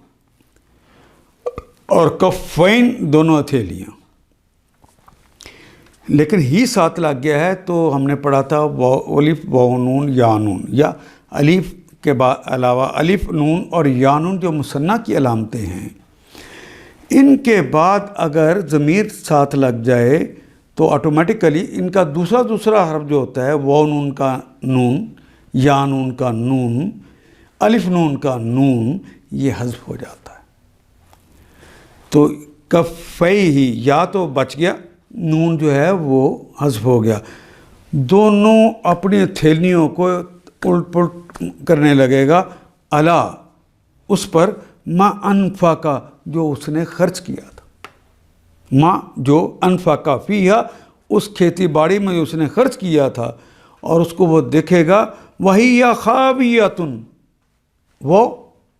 اور کفین دونوں ہتھیلیاں. لیکن ہی ساتھ لگ گیا ہے تو ہم نے پڑھا تھا الف واو نون یا نون، یا الف کے علاوہ الف نون اور یا نون جو مثنیٰ کی علامتیں ہیں، ان کے بعد اگر ضمیر ساتھ لگ جائے تو آٹومیٹیکلی ان کا دوسرا حرف جو ہوتا ہے واو نون کا نون، یا نون کا نون، الف نون کا نون، یہ حذف ہو جاتا ہے. تو کفیہ یا تو بچ گیا، نون جو ہے وہ حذف ہو گیا. دونوں اپنی تھیلیوں کو الٹ پلٹ کرنے لگے گا الا اس پر ما انفقا جو اس نے خرچ کیا تھا، ما جو انفقا فیہا اس کھیتی باڑی میں اس نے خرچ کیا تھا، اور اس کو وہ دیکھے گا وہی خاویۃن، وہ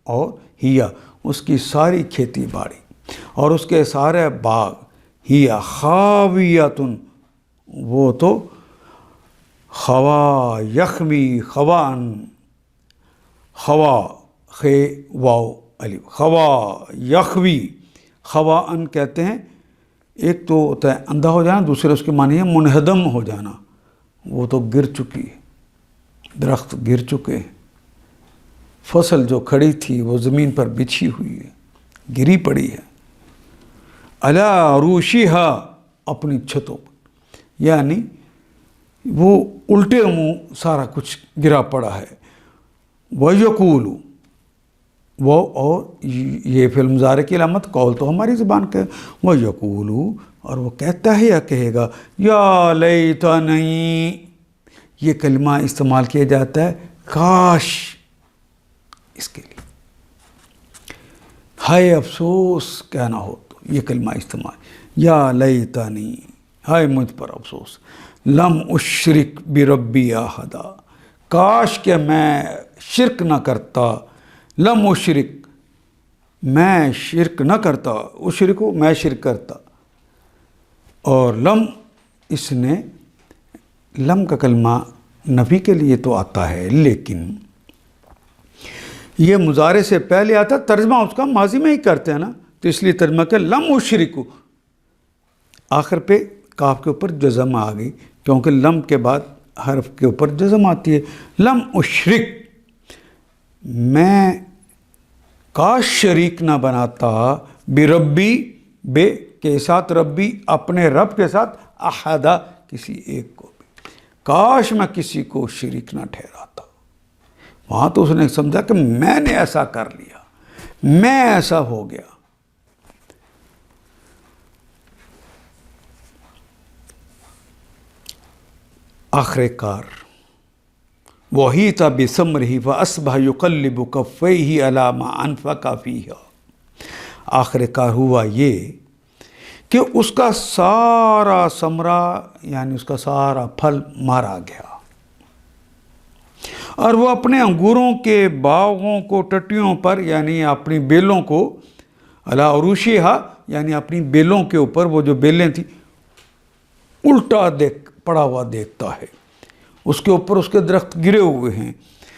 اور ہیا اس کی ساری کھیتی باڑی اور اس کے سارے باغ، ہیا خاویۃن وہ تو خوا یخوی خوان، خوا خے واو الف، خوا یخوی، خوا ان کہتے ہیں ایک تو ہوتا ہے اندھا ہو جانا، دوسرے اس کے معنی ہے منہدم ہو جانا. وہ تو گر چکی ہے، درخت گر چکے ہیں، فصل جو کھڑی تھی وہ زمین پر بچھی ہوئی ہے، گری پڑی ہے. علی عروشہا اپنی چھتوں پر، یعنی وہ الٹے منہ سارا کچھ گرا پڑا ہے. وَيَقُولُ وہ اور یہ فعل مضارع کی علامت قول تو ہماری زبان کا، وَيَقُولُ اور وہ کہتا ہے یا کہے گا یا لیتنی، یہ کلمہ استعمال کیا جاتا ہے کاش اس کے لیے، ہائے افسوس کہنا ہو تو یہ کلمہ استعمال، یا لیتنی ہائے مجھ پر افسوس، لم اشرک بربی احدا کاش کہ میں شرک نہ کرتا، لم اشرک میں شرک نہ کرتا، اشرک میں شرک کرتا. اور لم اس نے لم کا کلمہ نفی کے لیے تو آتا ہے، لیکن یہ مضارع سے پہلے آتا، ترجمہ اس کا ماضی میں ہی کرتے ہیں نا، تو اس لیے ترجمہ کہ لم اشرکو، آخر پہ کاف کے اوپر جزم آ گئی، کیونکہ لم کے بعد حرف کے اوپر جزم آتی ہے۔ لم اشرک، میں کاش شریک نہ بناتا، بربی، بے کے ساتھ، ربی اپنے رب کے ساتھ، احدا کسی ایک کو بھی، کاش میں کسی کو شریک نہ ٹھہراتا۔ وہاں تو اس نے سمجھا کہ میں نے ایسا کر لیا، میں ایسا ہو گیا۔ آخر کار وہی تھا بثمرہ فاصبح یقلب کفیہ علی ما انفق فیہ، آخر کار ہوا یہ کہ اس کا سارا ثمرہ یعنی اس کا سارا پھل مارا گیا، اور وہ اپنے انگوروں کے باغوں کو ٹٹیوں پر یعنی اپنی بیلوں کو، علی عروشہا یعنی اپنی بیلوں کے اوپر، وہ جو بیلیں تھیں الٹا پڑا ہوا دیکھتا ہے، اس کے اوپر اس کے درخت گرے ہوئے ہیں،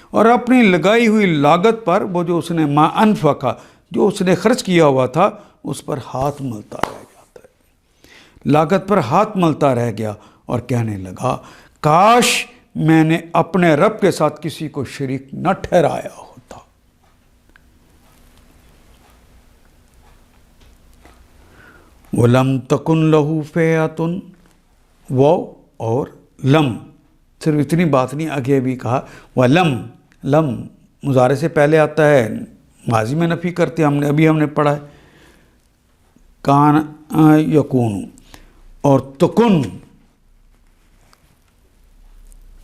اور اپنی لگائی ہوئی لاگت پر، وہ جو اس نے ما انفقا، جو اس نے خرچ کیا ہوا تھا، اس پر ہاتھ ملتا رہ جاتا ہے، لاگت پر ہاتھ ملتا رہ گیا، اور کہنے لگا کاش میں نے اپنے رب کے ساتھ کسی کو شریک نہ ٹھہرایا ہوتا۔ وَلَمْ تَكُنْ لَهُ فِئَةٌ، وہ اور لم، صرف اتنی بات نہیں، آگے بھی کہا وَلَمْ، لم مضارع سے پہلے آتا ہے، ماضی میں نفی کرتے ہیں، ہم نے پڑھا ہے، کان یکون، اور تکن،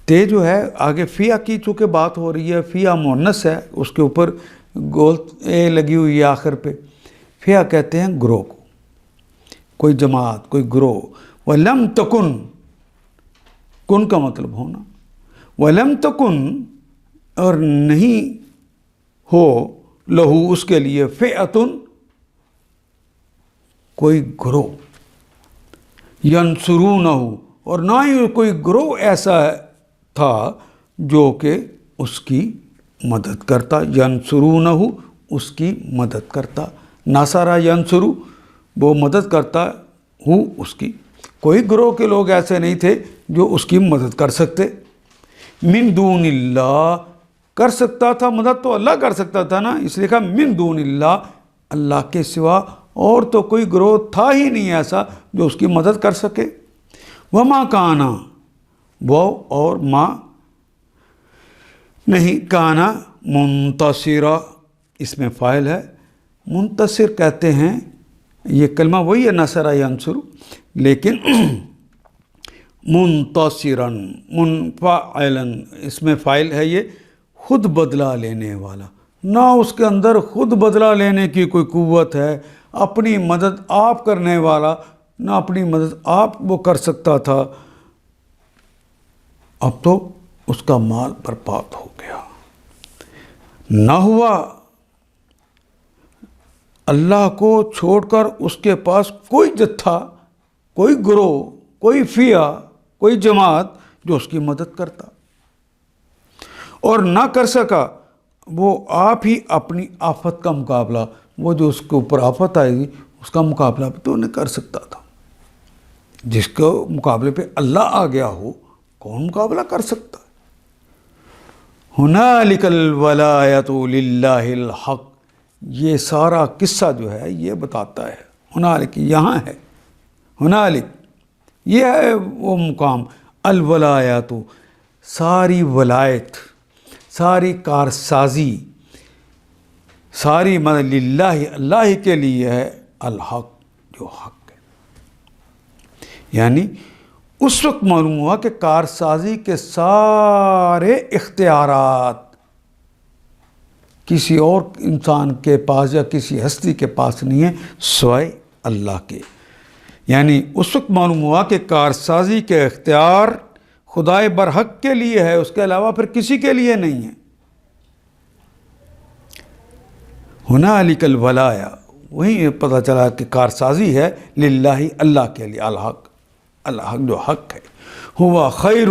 تے جو ہے آگے فیا کی چونکہ بات ہو رہی ہے، فیا مؤنث ہے، اس کے اوپر گول اے لگی ہوئی ہے آخر پہ، فیا کہتے ہیں گروہ کو، کوئی جماعت، کوئی گروہ۔ وَلَمْ تَكُنْ، کن کا مطلب ہونا، وَلَمْ تَكُنْ، اور نہیں ہو، لہو اس کے لیے، فِئَةٌ کوئی گروہ، يَنْصُرُونَهُ، اور نہ ہی کوئی گروہ ایسا تھا جو کہ اس کی مدد کرتا، يَنْصُرُونَهُ اس کی مدد کرتا، ناصرہ ینصرو وہ مدد کرتا ہوں اس کی، کوئی گروہ کے لوگ ایسے نہیں تھے جو اس کی مدد کر سکتے۔ من دون اللہ، کر سکتا تھا مدد تو اللہ کر سکتا تھا نا، اس لیے کہا من دون اللہ، اللہ کے سوا اور تو کوئی گروہ تھا ہی نہیں ایسا جو اس کی مدد کر سکے۔ وما کانا، وہ اور ما نہیں، کانا منتصرہ، اس میں فاعل ہے، منتصر کہتے ہیں، یہ کلمہ وہی ہے نصرہ ینصرو، لیکن منتصراً، منفعلاً، اس میں فاعل ہے، یہ خود بدلہ لینے والا، نہ اس کے اندر خود بدلہ لینے کی کوئی قوت ہے، اپنی مدد آپ کرنے والا، نہ اپنی مدد آپ وہ کر سکتا تھا، اب تو اس کا مال برباد ہو گیا، نہ ہوا اللہ کو چھوڑ کر اس کے پاس کوئی جتھا، کوئی گروہ، کوئی فیا، کوئی جماعت جو اس کی مدد کرتا، اور نہ کر سکا وہ آپ ہی اپنی آفت کا مقابلہ، وہ جو اس کے اوپر آفت آئے گی اس کا مقابلہ بھی تو نہیں کر سکتا تھا، جس کے مقابلے پہ اللہ آ گیا ہو کون مقابلہ کر سکتا ہے؟ ہنالک الولایۃ للہ الحق، یہ سارا قصہ جو ہے یہ بتاتا ہے، ہنالک یہاں ہے، ہنالک یہ ہے وہ مقام، الولایات ساری ولایت، ساری کارسازی، ساری مدد للہ اللہ کے لیے ہے، الحق جو حق ہے، یعنی اس وقت معلوم ہوا کہ کارسازی کے سارے اختیارات کسی اور انسان کے پاس یا کسی ہستی کے پاس نہیں ہے سوائے اللہ کے، یعنی اس وقت معلوم ہوا کہ کارسازی کے اختیار خدائے برحق کے لیے ہے، اس کے علاوہ پھر کسی کے لیے نہیں ہے۔ ہنالک الولایا، وہیں پتہ چلا کہ کارسازی ہے للہ اللہ کے لیے، الحق الحق جو حق ہے، ہوا خیر،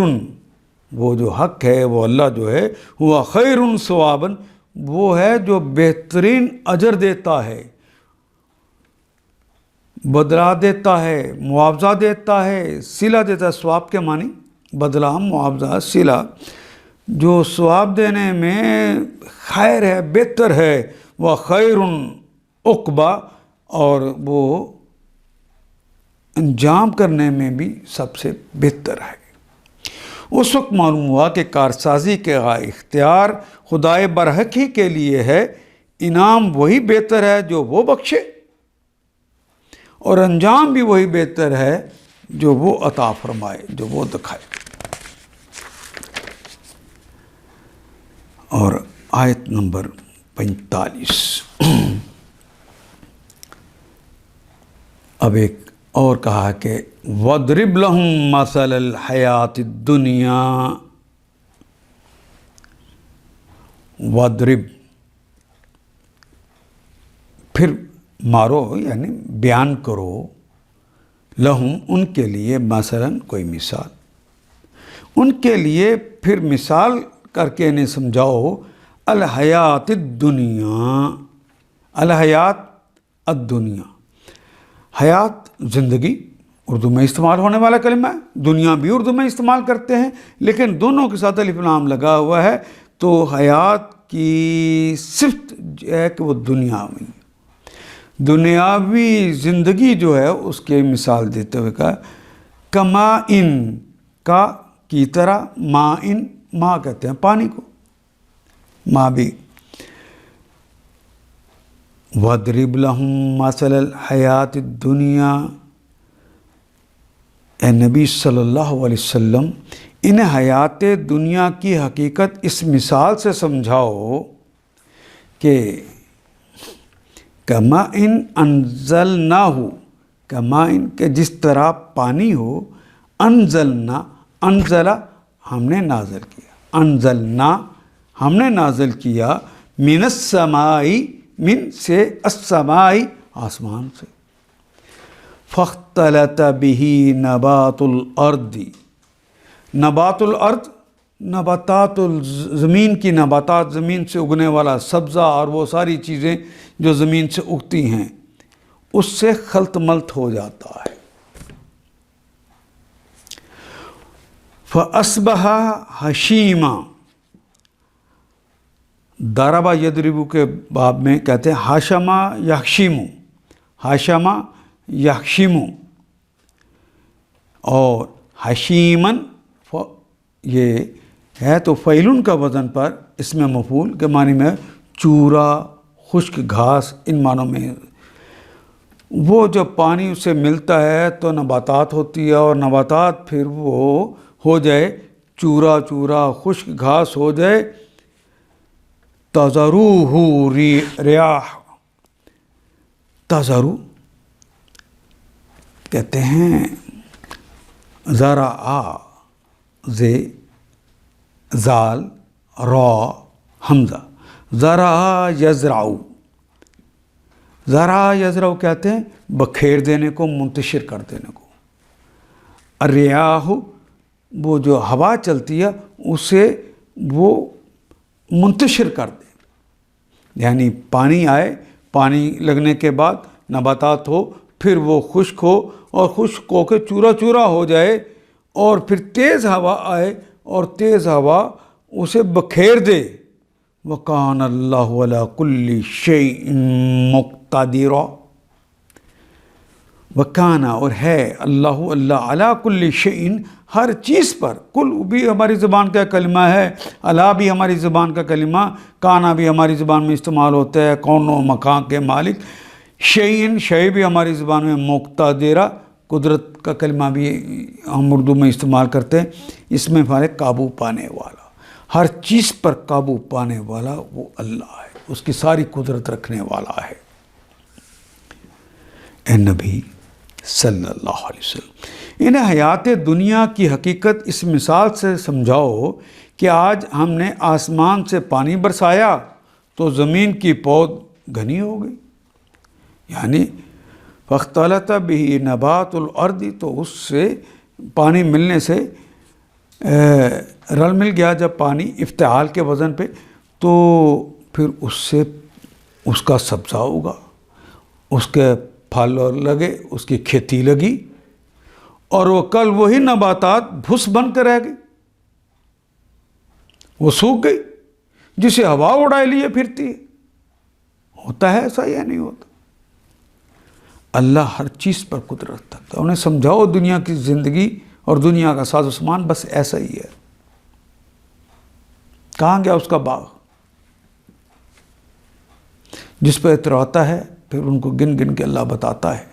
وہ جو حق ہے وہ اللہ جو ہے، ہوا خیر ثواباً وہ ہے جو بہترین اجر دیتا ہے، بدلہ دیتا ہے، معاوضہ دیتا ہے، صلہ دیتا ہے۔ ثواب کے معنی بدلہ، معاوضہ، صلہ، جو ثواب دینے میں خیر ہے، بہتر ہے، وہ خیر عقبہ، اور وہ انجام کرنے میں بھی سب سے بہتر ہے۔ اس وقت معلوم ہوا کہ کارسازی کا اختیار خدائے برحق ہی کے لیے ہے، انعام وہی بہتر ہے جو وہ بخشے، اور انجام بھی وہی بہتر ہے جو وہ عطا فرمائے، جو وہ دکھائے۔ اور آیت نمبر 45، اب ایک اور کہا کہ وَاضْرِبْ لَهُم مَثَلَ الْحَيَاةِ الدُّنْيَا، وَاضْرِبْ، پھر مارو یعنی بیان کرو، لہم ان کے لیے، مثلاً کوئی مثال، ان کے لیے پھر مثال کر کے انہیں سمجھاؤ، الحیات الدنیا، الحیات الدنیا، حیات زندگی اردو میں استعمال ہونے والا کلمہ ہے، دنیا بھی اردو میں استعمال کرتے ہیں، لیکن دونوں کے ساتھ الف لام لگا ہوا ہے، تو حیات کی صفت ہے کہ وہ دنیاوی، دنیاوی زندگی جو ہے اس کے مثال دیتے ہوئے کہا کما ان، کا کی طرح، ما ان، ماں کہتے ہیں پانی کو، ماں بھی، وَاضْرِبْ لَهُم مَثَلَ الْحَيَاةِ الدُّنْيَا، اے نبی صلی اللہ علیہ وسلم انہیں حیات دنیا کی حقیقت اس مثال سے سمجھاؤ کہ کما ان انزلناہ، کما ان کہ جس طرح پانی ہو، انزلنا، انزلہ ہم نے نازل کیا، انزلنا ہم نے نازل کیا، من السمائی، من سے، السمائی آسمان سے، فاختلط به نبات الارض، نبات الارض نباتات زمین کی نباتات، زمین سے اگنے والا سبزہ اور وہ ساری چیزیں جو زمین سے اگتی ہیں، اس سے خلط ملط ہو جاتا ہے۔ فَأَصْبَحَ حَشِيمًا، ضربہ یضربو کے باب میں کہتے ہیں حاشما یحشیمو، حاشما یحشیمو، اور حشیمن یہ ہے تو فعلن کا وزن پر اس میں مفعول کے معنی میں چورا، خشک گھاس، ان معنوں میں وہ جب پانی اس سے ملتا ہے تو نباتات ہوتی ہے، اور نباتات پھر وہ ہو جائے چورا چورا، خشک گھاس ہو جائے، تَذَرُوهُ ریاح، تَذَرُو کہتے ہیں زرعا، زے، زال، را، حمزہ، زرعا یزرعو، زرعا یزرعو کہتے ہیں بکھیر دینے کو، منتشر کر دینے کو۔ الریاح وہ جو ہوا چلتی ہے اسے وہ منتشر کر دے، یعنی پانی آئے، پانی لگنے کے بعد نباتات ہو، پھر وہ خشک ہو، اور خشک ہو کے چورا چورا ہو جائے، اور پھر تیز ہوا آئے اور تیز ہوا اسے بکھیر دے۔ وَكَانَ اللَّهُ عَلَىٰ كُلِّ شَيْءٍ مُقْتَدِرًا، وَكَانَ اور ہے، اللہ اللہ، عَلَىٰ كُلِّ شَيْءٍ ہر چیز پر، کل بھی ہماری زبان کا کلمہ ہے، علا بھی ہماری زبان کا کلمہ، کانا بھی ہماری زبان میں استعمال ہوتا ہے، کون و مکان کے مالک، شیئن، شے بھی ہماری زبان میں مقتدرہ، قدرت کا کلمہ بھی ہم اردو میں استعمال کرتے ہیں، اس میں فارغ قابو پانے والا، ہر چیز پر قابو پانے والا وہ اللہ ہے، اس کی ساری قدرت رکھنے والا ہے۔ اے نبی صلی اللہ علیہ وسلم انہیں حیات دنیا کی حقیقت اس مثال سے سمجھاؤ کہ آج ہم نے آسمان سے پانی برسایا تو زمین کی پود گھنی ہو گئی، یعنی فاختلط به نبات الارض، تو اس سے پانی ملنے سے رل مل گیا، جب پانی افتعال کے وزن پہ، تو پھر اس سے اس کا سبزہ ہوگا، اس کے پھل لگے، اس کی کھیتی لگی، اور وہ کل وہی نباتات بھس بن کے رہ گئی، وہ سوکھ گئی، جسے ہوا اڑائے لیے پھرتی ہے۔ ہوتا ہے ایسا یا نہیں ہوتا؟ اللہ ہر چیز پر قدرت رکھتا ہے۔ انہیں سمجھاؤ دنیا کی زندگی اور دنیا کا ساز و سامان بس ایسا ہی ہے۔ کہاں گیا اس کا باغ؟ جس پہ اتراتا ہے پھر ان کو گن گن کے اللہ بتاتا ہے